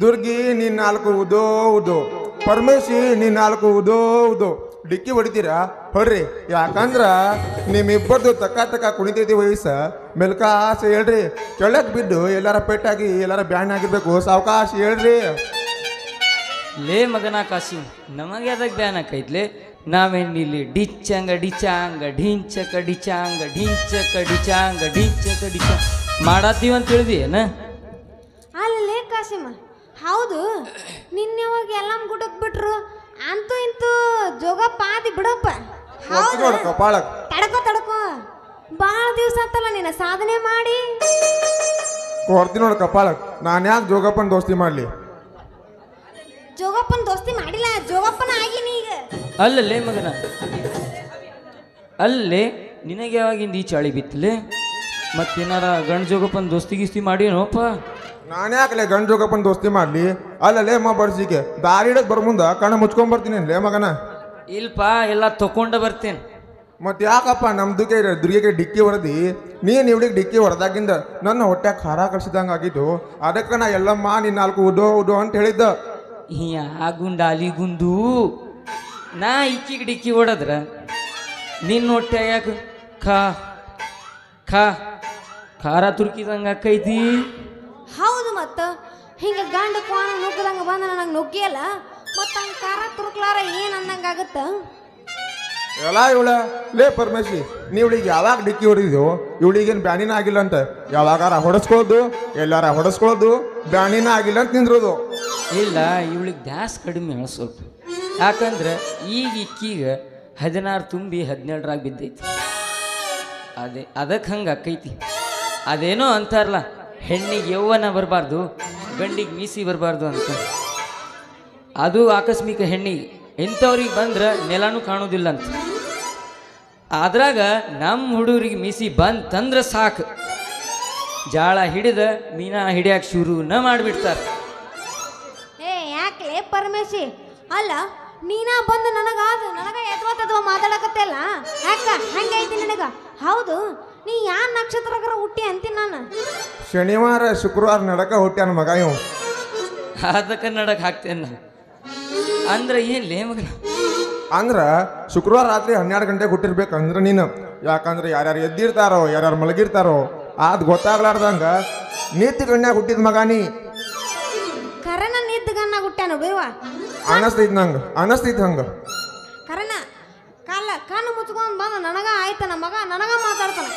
ದುರ್ಗಿ ನೀನ್ ನಾಲ್ಕು ಉದೋ ಉದೋ, ಪರಮೇಶಿ ನೀನ್ ನಾಲ್ಕು ಉದೋ ಉದೋ ಡಿಕ್ಕಿ ಹೊಡಿತೀರಾ ಹೊಡ್ರಿ. ಯಾಕಂದ್ರ ನಿಮ್ಮಿಬ್ಬರದು ತಕ್ಕ ಕುಣಿತೈತಿ ವಯಸ್ಸ ಮೆಲ್ಕಾಸ ಹೇಳ್ರಿ. ಕೆಳಕ್ ಬಿದ್ದು ಎಲ್ಲಾರ ಪೆಟ್ಟಾಗಿ ಎಲ್ಲಾರ ಬ್ಯಾನ್ ಆಗಿರ್ಬೇಕು. ಸಾವಕಾಶ ಹೇಳ್ರಿ. ಲೇ ಮಗನ ಕಾಸಿ, ನಮಗೆ ಅದಕ್ಕೆ ಬ್ಯಾನ್ ಆಕೈತ್ಲೆ. ನಾವೇನಿಲ್ಲಿ ಡಿಚ್ಚಂಗ ಡಿಚಾಂಗ ಢಿಂಚಕ ಡಿಚಾಂಗ ಢಿಂಚಕ ಡಿಚಾಂಗ ಢಿಂಚಕ ಡಿಚ ಮಾಡತ್ತೀವಿ ಅಂತ ತಿಳಿದಿ ಏನ? ಅಲ್ಲೇ ಕಾಸಿಮ, ಹೌದು ನಿನ್ನೆವಾಗ ಎಲ್ಲ ಗುಡಕ್ ಬಿಟ್ರು ಅಂತೂ ಇಂತೂ ಜೋಗಪ್ಪ ಆದಿ ಬಿಡಪ್ಪ. ತಡ್ಕೋ ಭಾಳ ದಿವಸ ಆತಲ್ಲ ನಿನ್ನ ಸಾಧನೆ ಮಾಡಿ. ಕೊಡ್ತೀನಿ ನೋಡ ಕಪಾಳಕ್. ನಾನು ಯಾಕೆ ಜೋಗಪ್ಪನ ದೋಸ್ತಿ ಮಾಡ್ಲಿ? ಜೋಗಪ್ಪನ ದೋಸ್ತಿ ಮಾಡಿಲ್ಲ, ಜೋಗಪ್ಪನ ಆಗಿನಿ ಈಗ. ಅಲ್ಲಲ್ಲೇ ಮಗನ, ಅಲ್ಲೇ ನಿನಗೆ ಯಾವಾಗಿಂದ ಈ ಚಾಳಿ ಬಿತ್ತಲೆ? ಮತ್ತೇನಾರ ಗಂಡು ಜೋಗಪ್ಪನ ದೋಸ್ತಿ ಗಿಸ್ತಿ ಮಾಡಿನೋಪ್ಪ? ನಾನು ಯಾಕಲೆ ಗಂಡು ಜೋಗಪ್ಪನ ದೋಸ್ತಿ ಮಾಡ್ಲಿ? ಅಲ್ಲಲ್ಲೇ ಬಡ್ಸಿಕೆ ದಾರಿ ಹಿಡಕ್ ಬರ್ ಮುಂದ ಕಣ್ಣ ಮುಚ್ಕೊಂಡ್ ಬರ್ತೀನಿ ಲೇ ಮಗನ. ಇಲ್ಪ ಎಲ್ಲ ತಕೊಂಡ ಬರ್ತೇನೆ. ಮತ್ತೆ ಯಾಕಪ್ಪ ನಮ್ದುಗೆ ದುರ್ಗಿಗೆ ಡಿಕ್ಕಿ ಹೊಡೆದಿ? ನೀನು ಇವಳಿಗೆ ಡಿಕ್ಕಿ ಹೊಡೆದಾಗಿಂದ ನನ್ನ ಹೊಟ್ಟೆ ಖಾರ ಕಳ್ಸಿದಂಗೆ ಆಗಿದ್ದು. ಅದಕ್ಕೆ ನಾ ಎಲ್ಲಮ್ಮ ನೀನು ನಾಲ್ಕು ಉದೋ ಉದೋ ಅಂತ ಹೇಳಿದ್ದ. ಆ ಗುಂಡು ಅಲಿಗುಂದು ನಾ ಈಕಿಗೆ ಡಿಕ್ಕಿ ಹೊಡೆದ್ರ ನಿನ್ನ ಹೊಟ್ಟೆ ಯಾಕೆ ಖಾ ಖಾ ಖಾರ ತುರ್ಕಿದಂಗೆ ಆಕೈತಿ? ಹೌದು, ಮತ್ತ ಹಿಂಗ ಗಂಡ ಕೋಣ ನುಗ್ಗದಂಗ ಬಂದ ನನಗೆ ನುಗ್ಗಿಯಲ್ಲ, ಮತ್ತ ಹಂಗ ಖಾರ ತುರುಕ್ಲಾರ ಏನ್ ಅಂದಂಗ ಆಗತ್ತ? ಎಲ್ಲ ಇವಳ ಲೇ ಪರಮೇಶಿ, ನೀವಳಿಗೆ ಯಾವಾಗ ಡಿಕ್ಕಿ ಹೊಡೆದಿದ್ದು? ಇವಳಿಗೇನು ಬ್ಯಾನಿನ ಆಗಿಲ್ಲ ಅಂತ ಯಾವಾಗಾರ ಹೊಡೆಸ್ಕೊಳ್ಳೋದು, ಎಲ್ಲಾರ ಹೊಡೆಸ್ಕೊಳ್ಳೋದು, ಬ್ಯಾನಿನ ಆಗಿಲ್ಲ ಅಂತ ನಿಂದ್ರೋದು. ಇಲ್ಲ, ಇವಳಿಗೆ ದ್ಯಾಸ್ ಕಡಿಮೆ ಹೇಳ ಸ್ವಲ್ಪ. ಯಾಕಂದ್ರೆ ಈಗ ಇಕ್ಕೀಗ 16 ತುಂಬಿ 17ರಾಗ ಬಿದ್ದೈತಿ. ಅದಕ್ಕೆ ಹಂಗೆ ಆಕೈತಿ. ಅದೇನೋ ಅಂತಾರಲ್ಲ, ಹೆಣ್ಣಿಗೆ ಯೌವನ ಬರಬಾರ್ದು, ಗಂಡಿಗೆ ಮೀಸಿ ಬರಬಾರ್ದು ಅಂತ. ಅದು ಆಕಸ್ಮಿಕ ಹೆಣ್ಣಿಗೆ ಇಂಥವ್ರಿಗೆ ಬಂದ್ರೆ ನೆಲನೂ ಕಾಣೋದಿಲ್ಲ ಅಂತ. ಅದ್ರಾಗ ನಮ್ಮ ಹುಡುಗರಿಗೆ ಮೀಸಿ ಬಂತಂದ್ರೆ ಸಾಕು, ಜಾಳ ಹಿಡಿದ ಮೀನಾ ಹಿಡಿಯಕ್ಕೆ ಶುರುನ ಮಾಡಿಬಿಡ್ತಾರೆ. ಯಾಕಲೇ ಪರಮೇಶಿ, ಅಲ್ಲ ನೀನಾ ಬಂದು ನನಗ ಎದ್ವಾ ಮಾತಾಡಕತ್ತಲ್ಲ, ಯಾಕ ಹಂಗೈತಿ ನಿನಗ? ಹೌದು, ನೀ ಯಾವ ನಕ್ಷತ್ರಗರ ಹುಟ್ಟಿ ಅಂತೀನಿ ನಾನು. ಶನಿವಾರ ಶುಕ್ರವಾರ ನಡಕ ಹುಟ್ಟ್ಯಾನ ಮಗ ಇವ್. ಅದಕ್ಕೆ ನಡಕ್ ಹಾಕ್ತೇನೆ ನಾನು. ಅಂದ್ರೆ ಏನ್ ಲೇ ಮಗನ? ಅಂದ್ರ ಶುಕ್ರವಾರ ರಾತ್ರಿ 12 ಗಂಟೆಗೆ ಹುಟ್ಟಿರ್ಬೇಕಂದ್ರ ನೀನು. ಯಾಕಂದ್ರೆ ಯಾರ್ಯಾರು ಎದ್ದಿರ್ತಾರೋ ಯಾರ್ಯಾರು ಮಲಗಿರ್ತಾರೋ ಅದು ಗೊತ್ತಾಗ್ಲಾರ್ದಂಗ ನೀತಿ ಗಣ್ಯಾಗ ಹುಟ್ಟಿದ ಮಗ ನೀ. ಕರನ ನಿದ್ದ ಗಣ್ಣ ಹುಟ್ಟ್ಯಾನ ಬಿರುವ ಅನಸ್ತೈತ್ ಹಂಗ. ಕರನ ಕಣ್ಣು ಮುಚ್ಕೊಂಡ್ ಬಂದ ನನಗ ಆಯ್ತನ ಮಗ, ನನಗ ಮಾತಾಡ್ತಾನ.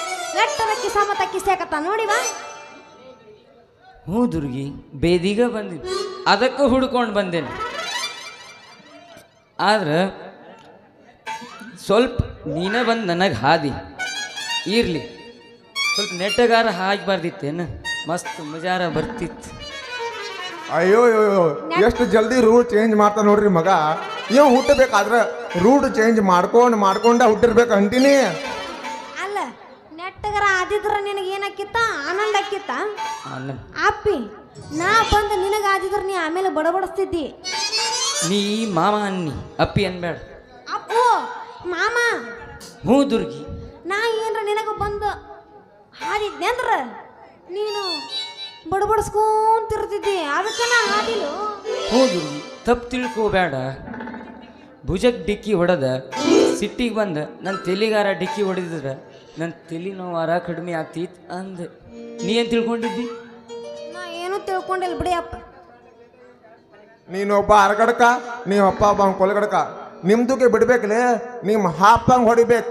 ಎಟ್ಟರ ಕಿಸಾಮತ ಕಿಸ್ಯಾಕತ್ತ ನೋಡಿವ. ಹ್ಞೂ ದುರ್ಗಿ, ಬೇದಿಗ ಬಂದಿನಿ, ಅದಕ್ಕೂ ಹುಡ್ಕೊಂಡು ಬಂದೇನೆ. ಆದ್ರೆ ಸ್ವಲ್ಪ ನೀನೇ ಬಂದು ನನಗೆ ಹಾದಿ ಇರಲಿ. ಸ್ವಲ್ಪ ನೆಟ್ಟಗಾರ ಹಾಕಬಾರ್ದಿತ್ತೇನು? ಮಸ್ತ್ ಮಜಾರ ಬರ್ತಿತ್ತು. ಅಯ್ಯೋ ಎಷ್ಟು ಜಲ್ದಿ ರೂಲ್ ಚೇಂಜ್ ಮಾಡ್ತಾ ನೋಡ್ರಿ ಮಗ. ಇವ್ ಹುಟ್ಟಬೇಕಾದ್ರೆ ರೂಲ್ ಚೇಂಜ್ ಮಾಡ್ಕೊಂಡ ಹುಟ್ಟಿರ್ಬೇಕು ಅಂತೀನಿ. ಅಲ್ಲ, ನೆಟ್ಟಗರ ಆದಿದ್ರ ನಿನಗೆ ಏನಾಕಿತ್ತ? ಆನಂದ ಆಕಿತ್ತ? ಅಪ್ಪಿ, ನಾ ಬಂದ ನಿನಗ ಆದಿದ್ರ ನೀ ಆಮೇಲೆ ಬಡಬಡಿಸ್ತಿದ್ದಿ. ನೀ ಮಾಮ ಅನ್ನಿ, ಅಪ್ಪಿ ಅನ್ಬೇಡ. ಅಪ್ಪು ಮಾಮ. ಹ್ಞೂ ದುರ್ಗಿ, ನಾ ಏನ್ರ ನಿನಗ ಬಂದು ಹಾದಿದ್ನೆ ಅಂದ್ರ ನೀನು ಬಡಬಡಿಸ್ಕೊಂತಿರ್ತಿದ್ದಿ. ಅದಕ್ಕೆ ನಾ ಹಾದಿಲು. ಹ್ಞೂ ದುರ್ಗಿ, ತಪ್ಪು ತಿಳ್ಕೋಬೇಡ. ಭುಜಕ್ಕೆ ಡಿಕ್ಕಿ ಹೊಡೆದ ಸಿಟ್ಟಿಗೆ ಬಂದ ನನ್ನ ತೆಲಿಗಾರ ಡಿಕ್ಕಿ ಹೊಡೆದಿದ್ರೆ ನನ್ನ ತಲೆ ನೋವಾರ ಕಡಿಮೆ ಆಗ್ತಿತ್ತು ಅಂದೆ. ನೀ ಏನು ತಿಳ್ಕೊಂಡಿದ್ದಿ? ನಾ ಏನೂ ತಿಳ್ಕೊಂಡಿಲ್ಲ ಬಿಡಿ ಅಪ್ಪ. ನೀನೊಬ್ಬ ಅರಗಡ್ಕ, ನೀವಪ್ಪ ಒಬ್ಬ ಕೊಲಗಡ್ಕ. ನಿಮ್ದುಗೆ ಬಿಡ್ಬೇಕಲೇ, ನಿಮ್ಮ ಹಾಪಂಗ್ ಹೊಡಿಬೇಕು.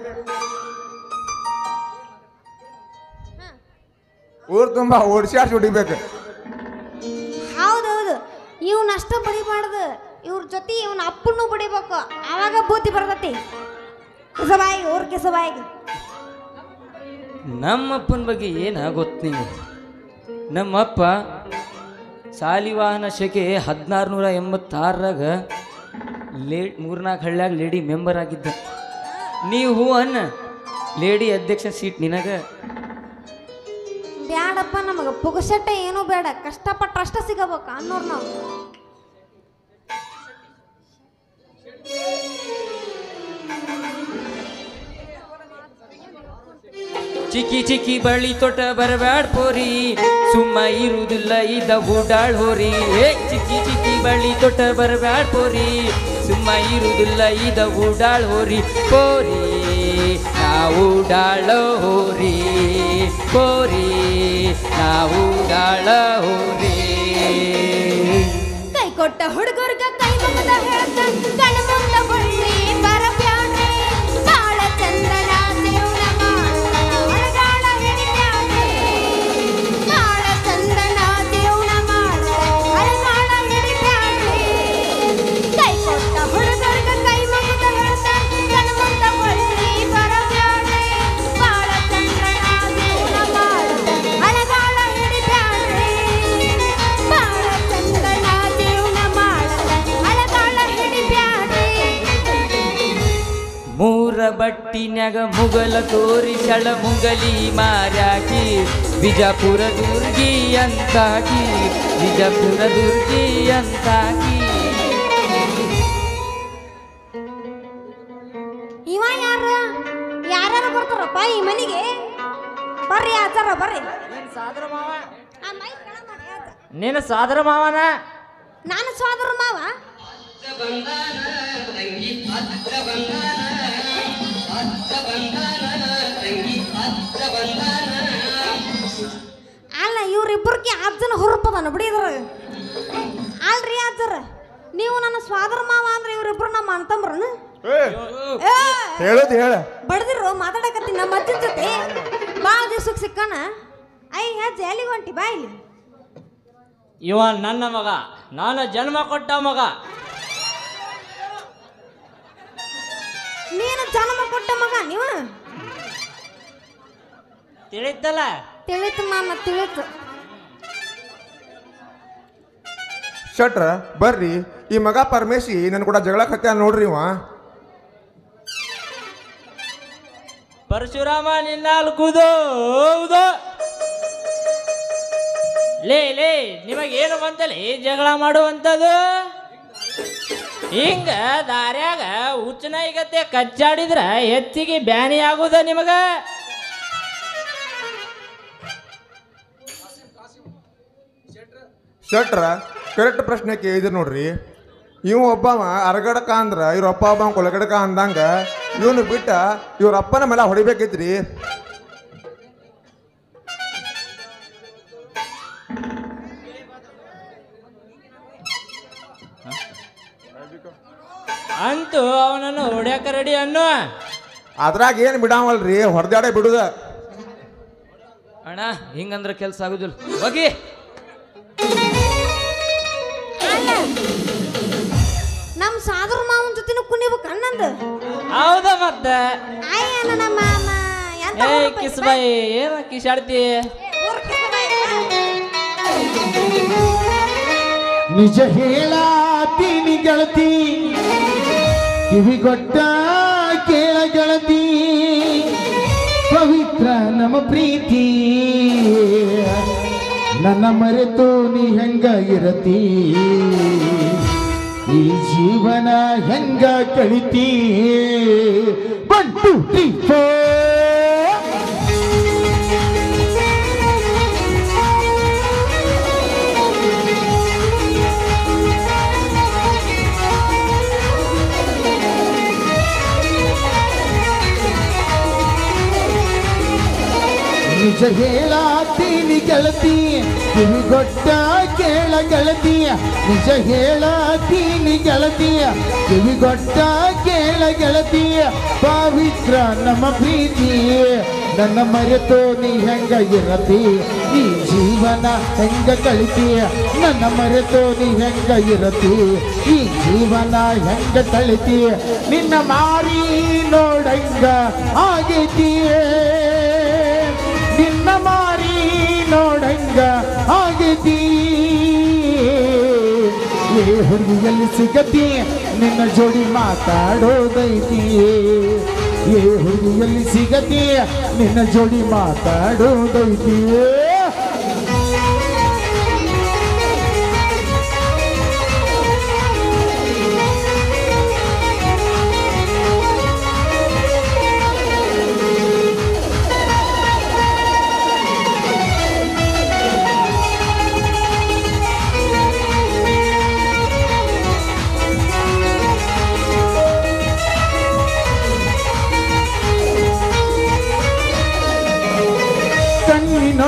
ಊರು ತುಂಬ ಓಡಿಸ್ಯಾಡ್ಸಿ ಹೊಡಿಬೇಕು. ಹೌದೌದು, ಇವ್ನಷ್ಟ ಬಡಿಬಾರ್ದು, ಇವ್ರ ಜೊತೆ ಇವನ ಅಪ್ಪನ್ನು ಬಡಿಬೇಕು. ಆವಾಗ ಬೂತಿ ಬರ್ತತಿ. ಕಿಸಬಾಯಿಗೆ ಊರ್ ಕಿಸಬಾಯಿಗೆ. ನಮ್ಮಪ್ಪನ ಬಗ್ಗೆ ಏನು ಗೊತ್ತು ನಿಮಗೆ? ನಮ್ಮಪ್ಪ ಸಾಲಿವಾಹನ ಶಕೆ 1686ರಾಗ 3-4 ಹಳ್ಳ್ಯಾಗ ಲೇಡಿ ಮೆಂಬರ್ ಆಗಿದ್ದ. ನೀವು ಹೂ ಅನ್ನ, ಲೇಡಿ ಅಧ್ಯಕ್ಷ ಸೀಟ್ ನಿನಗೆ. ಬ್ಯಾಡಪ್ಪ, ನಮಗೆ ಪುಗಸಟ್ಟೆ ಏನೂ ಬೇಡ, ಕಷ್ಟಪಟ್ಟಷ್ಟ ಸಿಗಬೇಕು ಅನ್ನೋರು ನಾವು. ಚಿಕ್ಕಿ ಚಿಕ್ಕಿ ಬಳ್ಳಿ ತೊಟ್ಟ ಬರಬ್ಯಾಡ ಪೋರಿ, ಸುಮ್ಮ ಇರುವುದಿಲ್ಲ ಇದ ಉಡಾಳ್ ಹೋರಿ ಏ ಚಿಕ್ಕಿ ಚಿಕ್ಕಿ ಬಳಿ ತೊಟ್ಟ ಬರಬ್ಯಾಡ್ ಪೋರಿ ಸುಮ್ಮ ಇರುವುದಿಲ್ಲ ಇದ ಉಡಾಳ್ ಹೋರಿ ಪೋರಿ ನಾವು ಉಡಾಳ ಹೋರಿ ಪೋರಿ ನಾವು ಉಡಾಳ ಹೋರಿ ಕೈ ಕೊಟ್ಟ ಹುಡುಗರ್ಗ ಕೈ ಮುಗದ ಹೇಳ್ತ ಕಣ ಮುಂದ ಬಳ್ಳಿ ಬರಬ್ಯಾಡ್ರಿ ಬಾಳ ಚಂದನ ದೇವ್ನ ಮಾಡಗಾಳ ಹಿಡಿಬ್ಯಾಡ್ರಿ ಬಾಳ ಚಂದನ ದೇವ್ನ ಮಾಡಗಾಳ ಹಿಡಿಬ್ಯಾಡ್ರಿ ಕೈ ಕೊಟ್ಟ ಹುಡುಗರ್ಗ ಕೈ ಮುಗದ ಹೇಳ್ತ ಕಣ ಮುಂದ ಬಳ್ಳಿ ಬರಬ್ಯಾಡ್ರಿ ಬಾಳ ಚಂದನ ದೇವ್ನ ಮಾಡಗಾಳ ಹಿಡಿಬ್ಯಾಡ್ರಿ ಬಾಳ ಚಂದನ ದೇವ್ನ ಮಾಡಗಾಳ ಹಿಡಿಬ್ಯಾಡ್ರಿ ಮೂರ ಬಟ್ಟಿನ್ಯಾಗ ಮುಗಲ ತೋರಿಸಳ ಮುಂಗಲಿ ಮಾರ್ಯಾಕಿ ಬಿಜಾಪುರ ದುರ್ಗಿ ಅಂತಾಕಿ ಬಿಜಾಪುರ ದುರ್ಗಿ ಅಂತಾಕಿ ಇವ ಯಾರು ಯಾರು ಬರ್ತಾರಪ್ಪ ಈ ಮನೆಗೆ ಬರ್ರಿ ಆಚಾರ ಬರ್ರಿ ಆ ಮೈಕ್ ಕಳ ಮಾಡಿ ಆತ. ನೀನು ಸಾದರ ಮಾವನ ನಾನು ಸೋದರ ಮಾವ ಅಲ್ಲ ಇವ್ರಿಬ್ಬರಿಗೆ ಅಜ್ಜನ ಹುರುಪದನ ಬಿಡಿದ್ರ ಅಲ್ರಿ ಅಜ್ಜರ ನೀವು ನನ್ನ ಸ್ವಾದರ ಮಾವ ಅಂದ್ರೆ ಇವ್ರಿಬ್ರು ನಮ್ಮ ಅಂತಂಬ್ರನು ಹೇಳೋದು ಹೇಳ ಬಡ್ದಿರು ಮಾತಾಡಕತ್ತೀನಿ ನಮ್ಮ ಅಜ್ಜನ ಜೊತೆ ಭಾಳ ದಿವ್ಸಕ್ಕೆ ಸಿಕ್ಕಣ ಐ ಅಜ್ಜ ಎಲ್ಲಿಗೆ ಹೊಂಟಿ ಬಾ ಇಲ್ಲಿ ಇವ ನನ್ನ ಮಗ ನಾನು ಜನ್ಮ ಕೊಟ್ಟ ಮಗ ನೀನು ಜನ್ಮ ಕೊಟ್ಟ ಮಗ ನೀವು ತಿಳಿತಲ್ಲ ತಿಳಿತು ಮಾಮ ತಿಳಿತು ಶಟ್ರ ಬರ್ರಿ ಈ ಮಗ ಪರಮೇಶಿ ನನ್ ಕೂಡ ಜಗಳ ಕತ್ಯ ನೋಡ್ರಿ ಇವ ಪರಶುರಾಮ ನಿನ್ನಾಲ್ ಕೂದು ಲೇ ನಿಮಗೇನು ಬಂತಲ್ಲಿ ಜಗಳ ಮಾಡುವಂಥದ್ದು ಹಿಂಗ ದಾರ್ಯಾಗ ಹುಚ್ಚನಾಯಿಗತ್ತೆ ಕಚ್ಚಾಡಿದ್ರ ಹೆಚ್ಚಿಗೆ ಬ್ಯಾನಿ ಆಗುದ ನಿಮಗ ಶಟ್ರ ಕರೆಕ್ಟ್ ಪ್ರಶ್ನೆ ಕೇಳಿದ್ರಿ ನೋಡ್ರಿ ಇವ್ ಒಬ್ಬವ ಅರಗಡಕ ಅಂದ್ರ ಇವ್ರ ಅಪ್ಪ ಒಬ್ಬ ಕೊಲಗಡಕ ಅಂದಂಗ ಇವನು ಬಿಟ್ಟ ಇವ್ರ ಅಪ್ಪನ ಮೇಲೆ ಹೊಡಿಬೇಕೈತ್ರಿ ಅಂತೂ ಅವನನ್ನು ಹೊಡ್ಯಾಕ ರೆಡಿ ಅನ್ನೋ ಅದ್ರಾಗ ಏನು ಬಿಡಾವಲ್ರಿ ಹೊಡೆದಾಡೆ ಬಿಡುದ ಅಣ್ಣ ಹಿಂಗಂದ್ರೆ ಕೆಲಸ ಆಗುದಿಲ್ಲ ಹೋಗಿ ನಮ್ಮ ಸಾದ್ರ ಮಾವನ ಜೊತೆನೂ ಕುಣಿಬೇಕು ಅನ್ನಂದು ಹೌದ ಮತ್ತ ಅಯ್ಯ ನನ್ನ ಮಾಮ ಎಂತ ಏ ಹುಡುಗ ಕಿಸ್ ಬಾ. ಬಾಯಿ ಏನ ಕಿಶಾಡ್ತಿ ಊರ್ ಕಿಸ್ ಬಾಯಿ. ನಿಜ ಹೇಳಾತೀನಿ ಗೆಳತಿ ಕಿವಿಗೊಟ್ಟ ಕೇಳ ಗೆಳತಿ ಪವಿತ್ರ ನಮ್ಮ ಪ್ರೀತಿ ನನ್ನ ಮರೆತು ನೀ ಹೆಂಗ ಇರತಿ ಈ ಜೀವನ ಹೆಂಗ ಕಳಿತಿ 1 2 3 4 ನಿಜ ಹೇಳಾತೀನಿ ಗೆಳತಿ ಕಿವಿಗೊಟ್ಟ ಕೇಳ ಗೆಳತಿ ನಿಜ ಹೇಳಾತೀನಿ ಗೆಳತಿ ಕಿವಿಗೊಟ್ಟ ಕೇಳ ಗೆಳತಿ ಪವಿತ್ರ ನಮ್ಮ ಪ್ರೀತಿ ನನ್ನ ಮರೆತು ನೀ ಹೆಂಗ ಇರತಿ ಈ ಜೀವನ ಹೆಂಗ ಕಳಿತಿ ನನ್ನ ಮರೆತು ನೀ ಹೆಂಗ ಇರತಿ ಈ ಜೀವನ ಹೆಂಗ ಕಳಿತಿ ನಿನ್ನ ಮಾರಿ ನೋಡಂಗ ಆಗೈತಿ ನಿನ್ನ ಮಾರಿ ನೋಡಂಗ ಆಗೈತಿ ಏ ಹುಡುಗಿಯಲ್ಲಿ ಸಿಗತಿ ನಿನ್ನ ಜೋಡಿ ಮಾತಾಡೋದೈತಿ ಏ ಹುಡುಗಿಯಲ್ಲಿ ಸಿಗತಿ ನಿನ್ನ ಜೋಡಿ ಮಾತಾಡೋದೈತಿ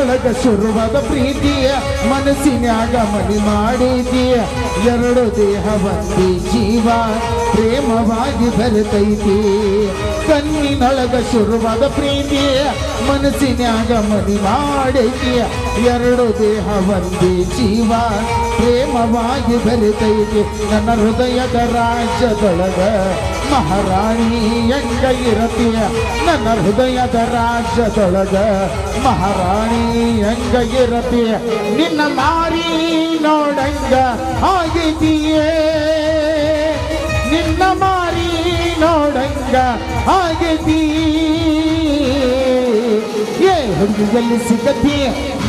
ಕಣ್ಣಿನೊಳಗ ಶುರುವಾದ ಪ್ರೀತಿಯ ಮನಸ್ಸಿನ್ಯಾಗ ಮನಿ ಮಾಡಿದೀಯ ಎರಡು ದೇಹ ಒಂದೇ ಜೀವ ಪ್ರೇಮವಾಗಿ ಬೆರೆತೈತಿ ಕಣ್ಣಿನೊಳಗ ಶುರುವಾದ ಪ್ರೀತಿಯ ಮನಸ್ಸಿನ್ಯಾಗ ಮನಿ ಮಾಡೈತಿಯ ಎರಡು ದೇಹ ಒಂದೇ ಜೀವ ಪ್ರೇಮವಾಗಿ ಬೆರೆತೈತಿ ನನ್ನ ಹೃದಯದ ರಾಜ್ಯದೊಳಗ ಮಹಾರಾಣಿ ಹೆಂಗ ಇರತೀಯ ನನ್ನ ಹೃದಯದ ರಾಜ್ಯದೊಳಗ ಮಹಾರಾಣಿ ಹೆಂಗ ಇರತೀಯ ನಿನ್ನ ಮಾರಿ ನೋಡಂಗ ಆಗಿದೀಯೇ ನಿನ್ನ ಮಾರಿ ನೋಡಂಗ ಆಗಿದೀಯೇ ಹುಡುಗಿಯಲ್ಲಿ ಸಿಗತಿ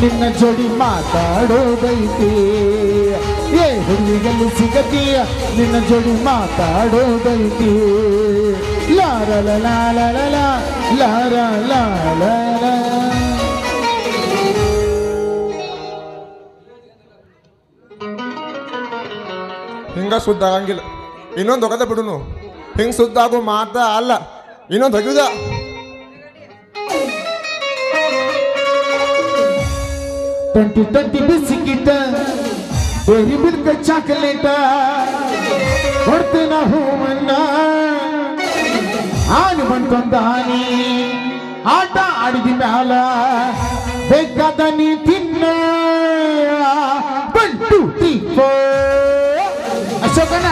ನಿನ್ನ ಜೋಡಿ ಮಾತಾಡೋದೈತಿ ಹುಡುಗಿಯಲ್ಲಿ ಸಿಗತೀಯ ನಿನ್ನ ಜೋಡಿ ಮಾತಾಡೋದೈತಿ ಲಾರ ಲಾರ ಲಾರ ಲಾರ ಹಿಂಗ ಸುದ್ದ ಆಗಂಗಿಲ್ಲ ಇನ್ನೊಂದು ಹೊಗದ ಬಿಡುನು ಹಿಂಗ್ ಸುದ್ದ ಆಗೋ ಮಾತಾ ಅಲ್ಲ ಇನ್ನೊಂದು ಹೊಗಿದ 2020 ಬಿಸ್ಕಿಟ ಡೈರಿ ಮಿಲ್ಕ್ ಚಾಕ್ಲೇಟ ಕೊಡ್ತೀನ ಹೂವನ್ನ ಆನಿ ಬಂತೊಂದ ಆನಿ ಆಟ ಆಡಿದ ಮ್ಯಾಲ ಬೇಕಾದ ನೀ ತಿನ್ನ 1 2 3 4 ಅಶೋಕನ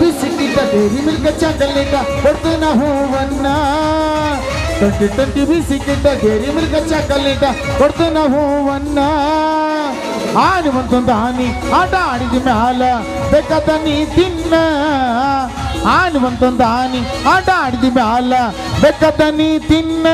ಬಿಸಿಕಿಟ ಡೈರಿ ಮಿಲ್ಕ್ ಚಾಕ್ಲೇಟ ಕೊಡ್ತೀನ ಹೂವನ್ನ 2020 ಬಿಸಿಕಿಟ ಡೈರಿ ಮಿಲ್ಕ್ ಚಾಕ್ಲೇಟ ಕೊಡ್ತೀನ ಹೂವನ್ನ ಆನಿ ಒಂದೊಂದು ಆನಿ ಆಟ ಆಡಿದ ಮ್ಯಾಲ ಬೇಕಾದ ನೀ ತಿನ್ನ ಆನಿ ಒಂದೊಂದು ಆನಿ ಆಟ ಆಡಿದ ಮ್ಯಾಲ ಬೇಕಾದ ನೀ ತಿನ್ನ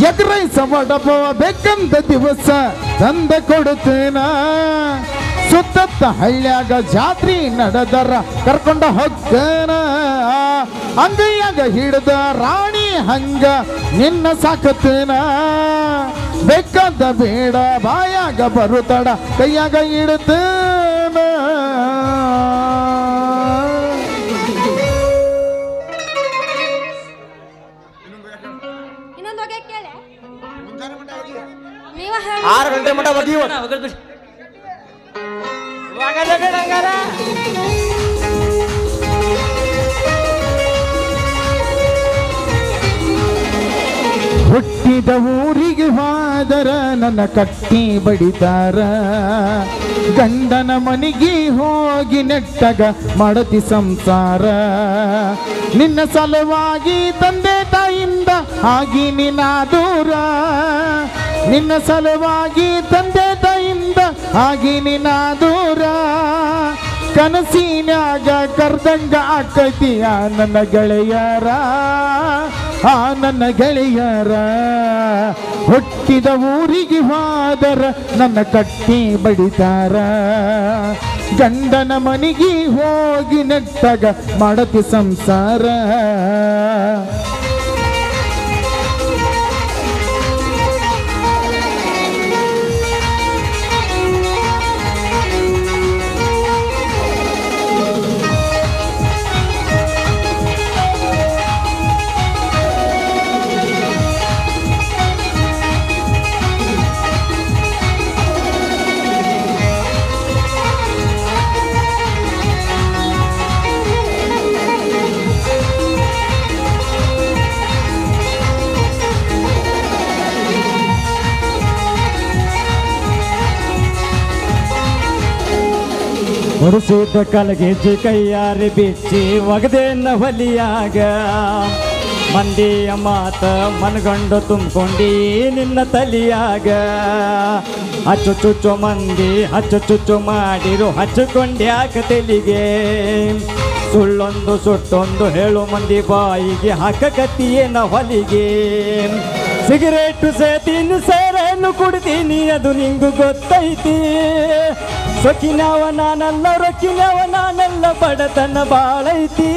ಎಗ್ರೈಸ ವಡಪವ ಬೇಕಂದ ದಿವಸ ತಂದ ಕೊಡುತ್ತೇನ ಸುತ್ತ ಹಳ್ಳ್ಯಾಗ ಜಾತ್ರಿ ನಡೆದರ ಕರ್ಕೊಂಡ ಹೋಗ್ತೇನ ಅಂಗೈಯಾಗ ಹಿಡ್ದ ರಾಣಿ ಹಂಗ ನಿನ್ನ ಸಾಕತ್ತೇನ ಬೇಕಾದ ಬೇಡ ಬಾಯಾಗ ಬರುತ್ತಡ ಕೈಯಾಗ ಇಡುತ್ತೇನ ಇನ್ನೊಂದು ಹೊಗೆ ಕೇಳಿ 6 ಗಂಟೆ ಮಟ ಬಗ್ಗಿ ಹುಟ್ಟಿದ ಊರಿಗೆ ಹೋದರ ನನ್ನ ಕಟ್ಟಿ ಬಡಿತಾರ ಗಂಡನ ಮನೆಗೆ ಹೋಗಿ ನೆಟ್ಟಗ ಮಾಡತಿ ಸಂಸಾರ ನಿನ್ನ ಸಲುವಾಗಿ ತಂದೆ ತಾಯಿಂದ ಆಗಿ ನಿನ್ನ ದೂರ ನಿನ್ನ ಸಲುವಾಗಿ ತಂದೆ ತಾಯಿಂದ ಆಗಿ ನಿನ್ನ ದೂರ ಕನಸಿನ್ಯಾಗ ಕರ್ದಂಗ ಆಕೈತಿಯ ನನ್ನ ಗೆಳೆಯರ ನನ್ನ ಗೆಳೆಯರ ಹುಟ್ಟಿದ ಊರಿಗೆ ಹೋದರ ನನ್ನ ಕಟ್ಟಿ ಬಡಿತಾರ ಗಂಡನ ಮನೆಗೆ ಹೋಗಿ ನೆಟ್ಟಗ ಮಾಡತಿ ಸಂಸಾರ ಹೊರಸಿದ ಕಲಗೆಜ್ಜೆ ಕೈಯಾರೆ ಬಿಚ್ಚಿ ಒಗದೇನ ಹೊಲಿಯಾಗ ಮಂದಿಯ ಮಾತ ಮನಗಂಡು ತುಂಬಿಕೊಂಡಿ ನಿನ್ನ ತಲಿಯಾಗ ಹಚ್ಚು ಚುಚ್ಚು ಮಂದಿ ಹಚ್ಚು ಚುಚ್ಚು ಮಾಡಿರು ಹಚ್ಚಿಕೊಂಡ್ಯಾಕ ತೆಲಿಗೆ ಸುಳ್ಳೊಂದು ಸುಟ್ಟೊಂದು ಹೇಳು ಮಂದಿ ಬಾಯಿಗೆ ಹಾಕಕತ್ತೀಯೇನ ಹೊಲಿಗೆ ಸಿಗರೇಟು ಸೇತೀನಿ ಸೇರನ್ನು ಕುಡ್ತೀನಿ ಅದು ನಿಂಗೂ ಗೊತ್ತೈತಿ ಸೊಕ್ಕಿನವ ನಾನಲ್ಲ ರೊಕ್ಕಿನವ ನಾನಲ್ಲ ಬಡತನ ಬಾಳೈತಿ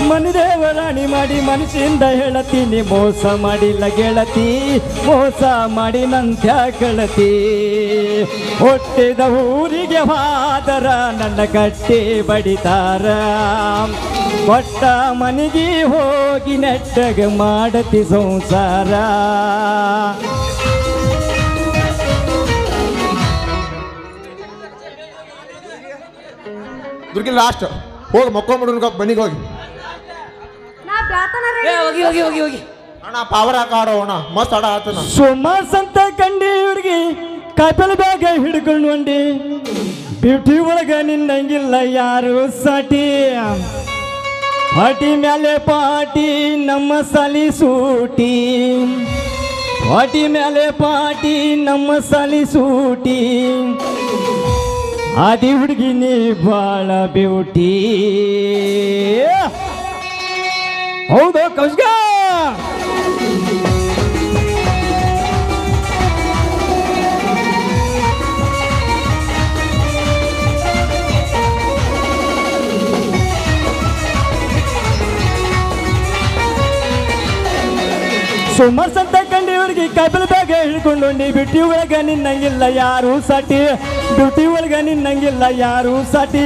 ಮನದೇವರಾಣಿ ಮಾಡಿ ಮನಸ್ಸಿಂದ ಹೇಳತೀನಿ ಮೋಸ ಮಾಡಿಲ್ಲ ಗೆಳತಿ ಮೋಸ ಮಾಡಿ ನಂತ್ಯ ಕಳತಿ ಹುಟ್ಟಿದ ಊರಿಗೆ ಹಾದರ ನನ್ನ ಕಟ್ಟಿ ಬಡಿತಾರ ಕೊಟ್ಟ ಮನೆಗೆ ಹೋಗಿ ನೆಟ್ಟಗ ಮಾಡತಿ ಸಂಸಾರ ದುರ್ಗಿ ಲಾಸ್ಟ್ ಹೋಗಿ ಮಕ್ಕೊಂಬಿಡು ಬನ್ನಿಗೆ ಹೋಗಿ ನಾ ಬ್ಯಾತನ ಹೋಗಿ ಹೋಗಿ ಹೋಗಿ ಹೋಗಿ ಅಣ್ಣ ಪವರ್ ಹಾಕಾಡೋ ಅಣ್ಣ ಮಸ್ತ್ ಆಡ ಆತನ ಸುಮಾಸ್ ಅಂತ ಕಂಡಿ ಹುಡುಗಿ ಕಾಪಲ್ ಬ್ಯಾಗ ಹಿಡ್ಕೊಂಡು ಹೊಂಡಿ ಬ್ಯೂಟಿ ಒಳಗ ನಿನ್ನಂಗಿಲ್ಲ ಯಾರು ಸಾಟಿ ಪಾಟಿ ಮ್ಯಾಲೆ ಪಾಟಿ ನಮ್ಮ ಸಾಲಿ ಸೂಟಿ ಪಾಟಿ ಮ್ಯಾಲೆ ಪಾಟಿ ನಮ್ಮ ಸಾಲಿ ಸೂಟಿ ಆದಿ ಹುಡುಗಿ ನೀ ಬಾಳ ಬ್ಯೂಟಿ ಹೌದು ಕೌಶ್ಗ ಸುಮಾರು ಸಂತ ಕಂಡಿ ಹುಡುಗಿ ಕೈಬಲ್ ಬ್ಯಾಗ ಹಿಡ್ಕೊಂಡು ಬ್ಯೂಟಿ ಒಳಗ ನಿನ್ನಂಗಿಲ್ಲ ಯಾರು ಸಾಟಿ ಬ್ಯೂಟಿ ಒಳಗ ನಿನ್ನಂಗಿಲ್ಲ ಯಾರು ಸಾಟಿ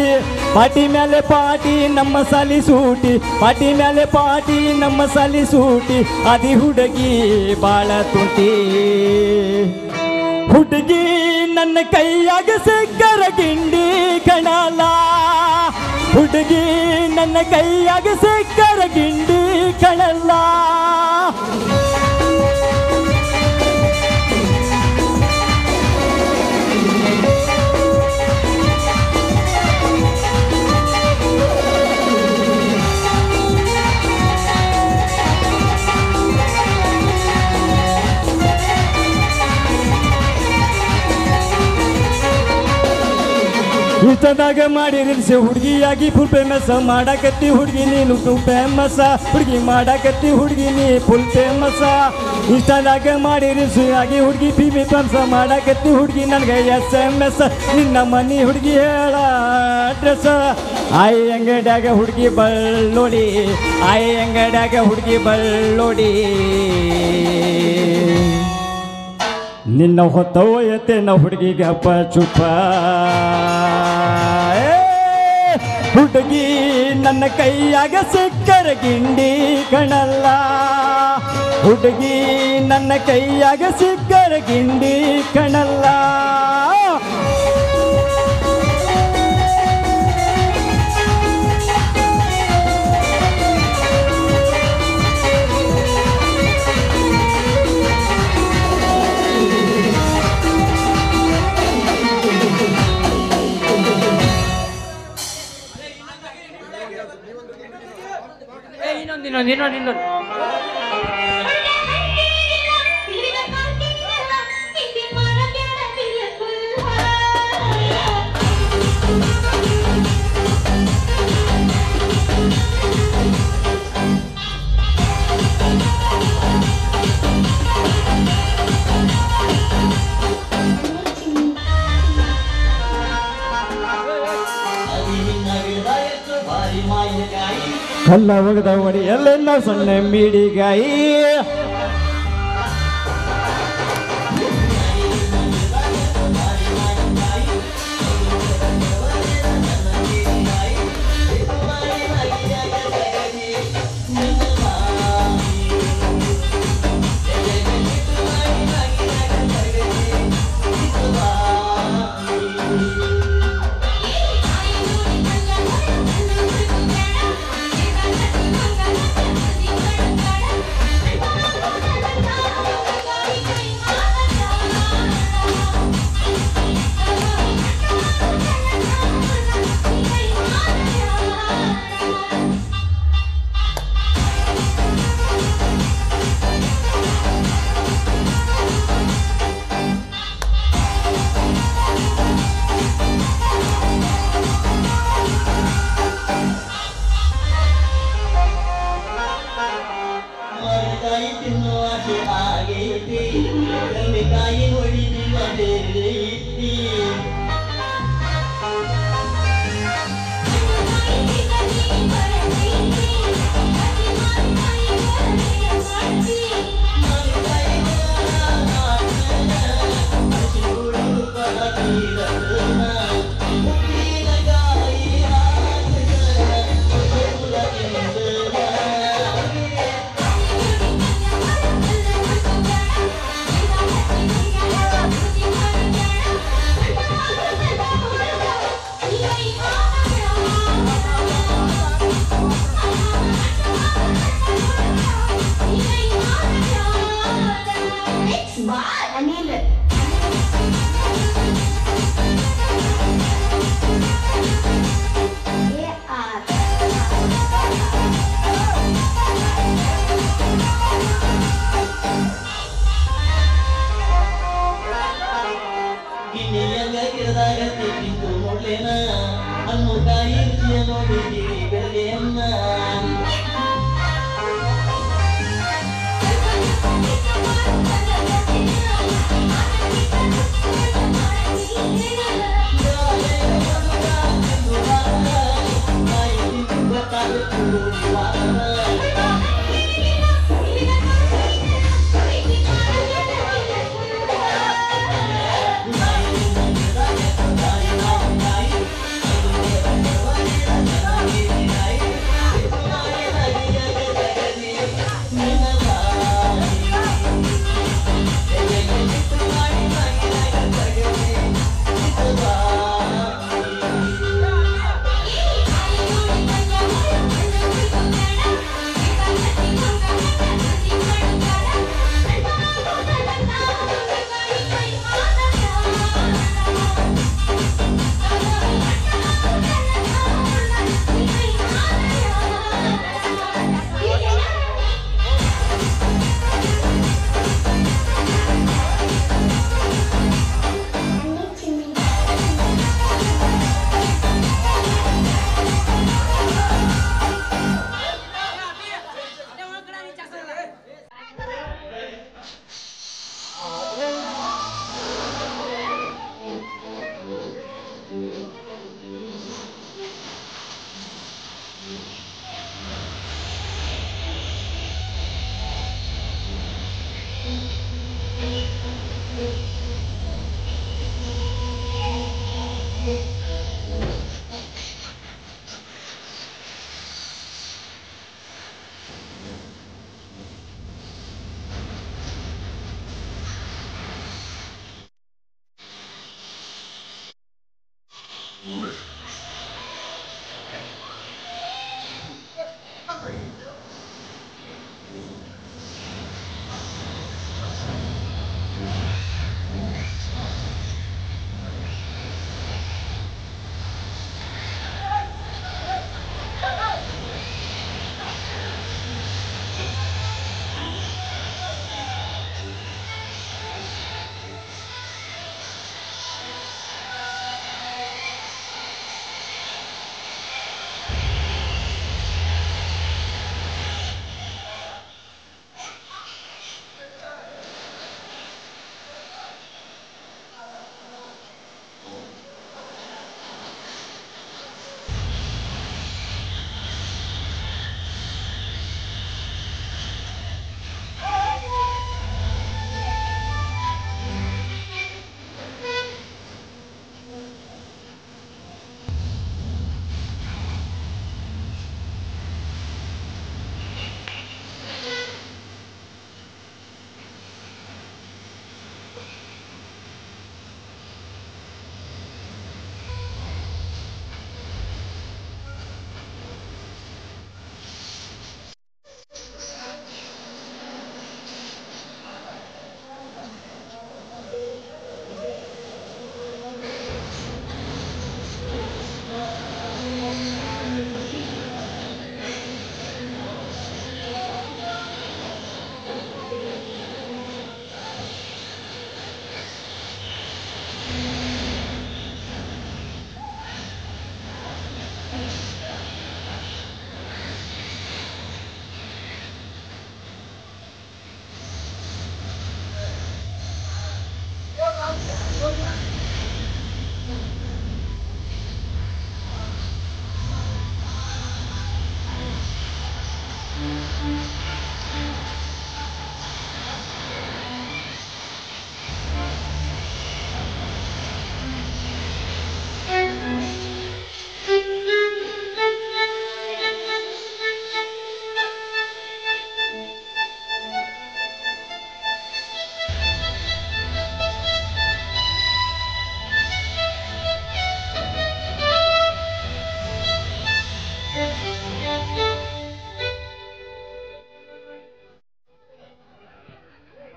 ಪಾಟಿ ಮ್ಯಾಲೆ ಪಾಟಿ ನಮ್ಮ ಸಾಲಿ ಸೂಟಿ ಪಾಟಿ ಮ್ಯಾಲೆ ಪಾಟಿ ನಮ್ಮ ಸಾಲಿ ಸೂಟಿ ಅದಿ ಹುಡುಗಿ ಬಾಳ ತುಂಟಿ ಹುಡುಗಿ ನನ್ನ ಕೈಯಾಗ ಸಿಕ್ಕರ ಗಿಂಡಿ ಕಣಲ ಹುಡುಗಿ ನನ್ನ ಕೈಯಾಗ ಸಿಕ್ಕರ ಗಿಂಡಿ ಕಣಲ್ಲ ಇಷ್ಟದಾಗ ಮಾಡಿ ರೀಲ್ಸ್ ಹುಡುಗಿಯಾಗಿ ಫುಲ್ ಫೇಮಸ್ ಮಾಡಾಕತ್ತಿ ಹುಡುಗಿ ನೀನು ಫೇಮಸ್ ಹುಡುಗಿ ಮಾಡಾಕತ್ತಿ ಹುಡುಗಿ ನೀ ಫುಲ್ ಫೇಮಸ್ ಇಷ್ಟದಾಗ ಮಾಡಿ ರೀಲ್ಸ್ ಆಗಿ ಹುಡುಗಿ ಫೇಮಸ್ ಮಾಡಾಕತ್ತಿ ಹುಡುಗಿ ನನಗೆ SMS ನಿನ್ನ ಮನಿ ಹುಡುಗಿ ಹೇಳ ಅಡ್ರೆಸ್ ಆಯ್ ಅಂಗಡ್ಯಾಗ ಹುಡುಗಿ ಬಳ್ಳೋಡಿ ಆಯ್ ಅಂಗಡ್ಯಾಗ ಹುಡುಗಿ ಬಳ್ಳೋಡಿ ನಿನ್ನ ಹೊತ್ತ ಒಯ್ಯತ್ತೇನ ಹುಡುಗಿಗೆ ಅಪ್ಪ ಚುಪ್ಪ ಹುಡುಗಿ ನನ್ನ ಕೈಯಾಗ ಸಿಕ್ಕರ ಗಿಂಡಿ ಕಣಲ್ಲ ಹುಡುಗಿ ನನ್ನ ಕೈಯಾಗ ಸಿಕ್ಕರ ಗಿಂಡಿ ಕಣಲ್ಲ ಇನ್ನೊಂದು ಕಲ್ಲ ಒಗದ ಒಡಿ ಎಲ್ಲೆಲ್ಲ ಸೊನ್ನೆ ಮೀಡಿಗಾಯಿ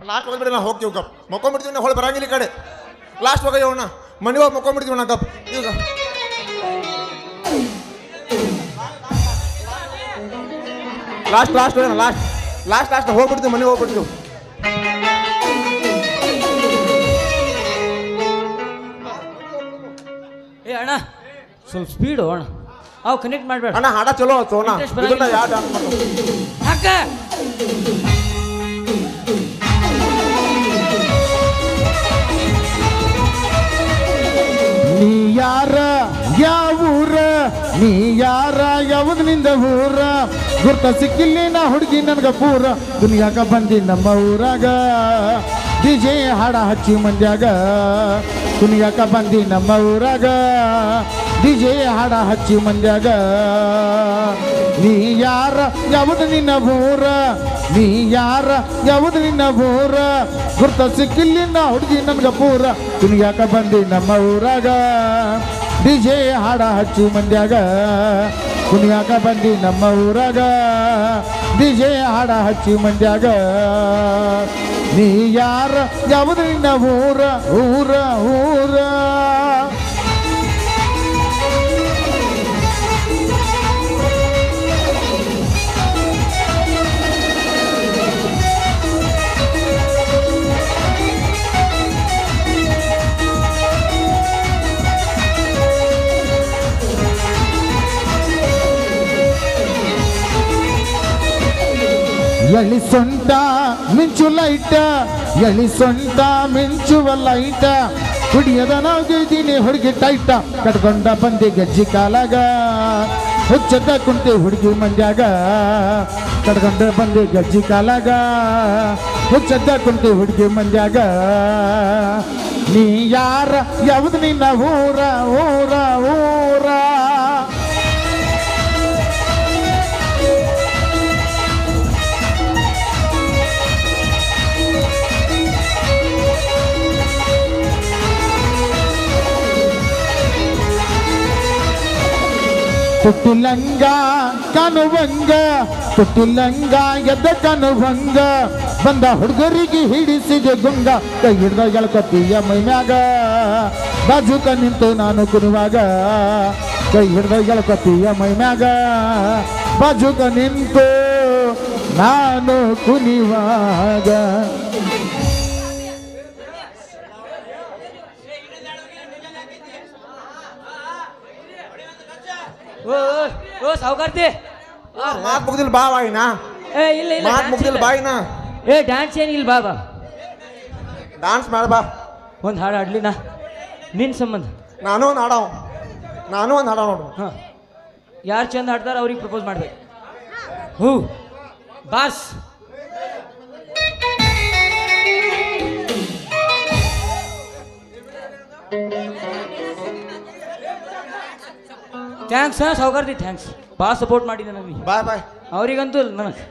ಲಾಸ್ಟ್ ಹೋಗ್ಬಿಡಿ ನಾ ಹೋಗ್ತೀವಿ ಗಪ್ ಮಕ್ಕೊಂಬಿಡ್ತೀವಿ ನಾ ಹೊಳೆ ಬರಂಗಿಲ್ಲ ಈ ಕಡೆ ಲಾಸ್ಟ್ ಹೋಗ ಅವಣ್ಣ ಮನೆ ಹೋಗಿ ಮಕ್ಕೊಂಬಿಡ್ತೀವಿ ನಾ ಗಪ್ ಈಗ ಲಾಸ್ಟ್ ಲಾಸ್ಟ್ ಹೋಗೋಣ ಲಾಸ್ಟ್ ಲಾಸ್ಟ್ ಲಾಸ್ಟ್ ಹೋಗ್ಬಿಡ್ತೀವಿ ಮನೆ ಹೋಗ್ಬಿಡ್ತೀವಿ ಏ ಅಣ್ಣ ಸ್ವಲ್ಪ ಸ್ಪೀಡು ಅಣ್ಣ ಅವು ಕನೆಕ್ಟ್ ಮಾಡ್ಬೇಡ ಅಣ್ಣ ಹಾಡ ಚಲೋ ಸೋನಾ Interest ಬರಂಗಿಲ್ಲ. ಇದನ್ನ ಯಾವ ಡ್ಯಾನ್ಸ್ ಮಾಡ್ತಾರೆ ಅಕ್ಕ ನೀ ಯಾರ ಯಾವ ಊರ ನೀ ಯಾರ ಯಾವ್ದು ನಿಂದ ಊರ ಗುರ್ತ ಸಿಕ್ಕಿಲ್ಲಿ ನಾ ಹುಡುಗಿ ನನ್ಗ ಪೂರ ದುನಿಯಾಗ ಬಂದಿ ನಮ್ಮ ಊರಾಗ ಡಿಜೆ ಹಾಡ ಹಚ್ಚಿ ಮಂದ್ಯಾಗ ದುನಿಯಾಗ ಬಂದಿ ನಮ್ಮ ಊರಾಗ ಡಿಜೆ ಹಾಡ ಹಚ್ಚಿ ಮಂದ್ಯಾಗ ನೀ ಯಾರ ಯಾವುದು ನಿನ್ನ ಊರ ನೀ ಯಾರ ಯಾವುದು ನಿನ್ನ ಊರ ಗುರ್ತ ಸಿಕ್ಕಿಲ್ಲಿ ನಾ ಹುಡುಗಿ ನನ್ಗ ಪೂರ ದುನಿಯಾಗ ಬಂದಿ ನಮ್ಮ ಊರಾಗ ಡಿಜೆ ಹಾಡ ಹಚ್ಚಿ ಮಂದ್ಯಾಗ ಕುಣಿಯಾಕ ಬಂದಿ ನಮ್ಮ ಊರಾಗ ಡಿಜೆ ಹಾಡ ಹಚ್ಚಿ ಮಂದ್ಯಾಗ ನೀ ಯಾರ ಯಾವುದು ನಿನ್ನ ಊರ ಊರ ಊರ ಎಳಿ ಸೊಂಟ ಮಿಂಚು ಲೈಟ ಎಳಿ ಸೊಂಟ ಮಿಂಚುವ ಲೈಟ ಕುಡಿಯದ ನಾಗಿದ್ದೀನಿ ಹುಡುಗಿ ಟೈಟ ಕಟ್ಕೊಂಡ ಬಂದಿ ಗಜ್ಜಿ ಕಾಲಾಗ ಹುಚ್ಚದ ಕುಂತಿ ಹುಡುಗಿ ಮಂದ್ಯಾಗ ಕಟ್ಕೊಂಡ ಬಂದಿ ಗಜ್ಜಿ ಕಾಲಾಗ ಹುಚ್ಚದ ಕುಂತಿ ಹುಡುಗಿ ಮಂದ್ಯಾಗ ನೀ ಯಾರ ಯಾವುದು ನಿನ್ನ ಊರ ಊರ ಊರ ತುಟ್ಟಿಲಂಗ ಕನುವಂಗ ತುಟ್ಟಿಲಂಗ ಎದ್ದ ಕನುವಂಗ ಬಂದ ಹುಡುಗರಿಗೆ ಹಿಡಿಸಿದೆ ಗುಂಗ ಕೈ ಹಿಡ್ದ ಎಳ್ಕೊತೀಯ ಮೈಮ್ಯಾಗ ಬಾಜುಕ ನಿಂತು ನಾನು ಕುನುವಾಗ ಕೈ ಹಿಡ್ದ ಎಳ್ಕೊತೀಯ ಮೈಮ್ಯಾಗ ಬಾಜುಕ ನಿಂತು ನಾನು ಕುನಿವಾಗ ಓ ಓ ಸಾವುಕಾರ್ತಿ ಮಾತ್ ಮುಗ್ದಿಲ್ ಬಾ ಬಾಯಿನ ಏ ಇಲ್ಲ ಇಲ್ಲ ಮಾತ್ dance ಮುಗ್ದಿಲ್ ಇಲ್ಲ. ಬಾಯಿನ ಏ ಡ್ಯಾನ್ಸ್ ಏನಿಲ್ಲ ಬಾ ಬಾ ಡಾನ್ಸ್ ಮಾಡ ಬಾ ಒಂದು ಹಾಡು ಆಡ್ಲಿ ನಾ ನಿನ್ನ ಸಂಬಂಧ ನಾನು ಒಂದು ಹಾಡವ್ ನಾನು ಒಂದು ಹಾಡ ನೋಡು ಹಾಂ ಯಾರು ಚಂದ ಆಡ್ತಾರ ಅವ್ರಿಗೆ ಪ್ರಪೋಸ್ ಮಾಡ್ಬೇಕು ಹ್ಞೂ ಬಾಸ್ ಥ್ಯಾಂಕ್ಸ್ ಹಾಂ ಸಾವುಕಾರ್ತಿ ಥ್ಯಾಂಕ್ಸ್ ಭಾಳ ಸಪೋರ್ಟ್ ಮಾಡಿ ನನಗೆ ಬಾಯ್ ಬಾಯ್ ಅವ್ರಿಗಂತೂ ನನಗೆ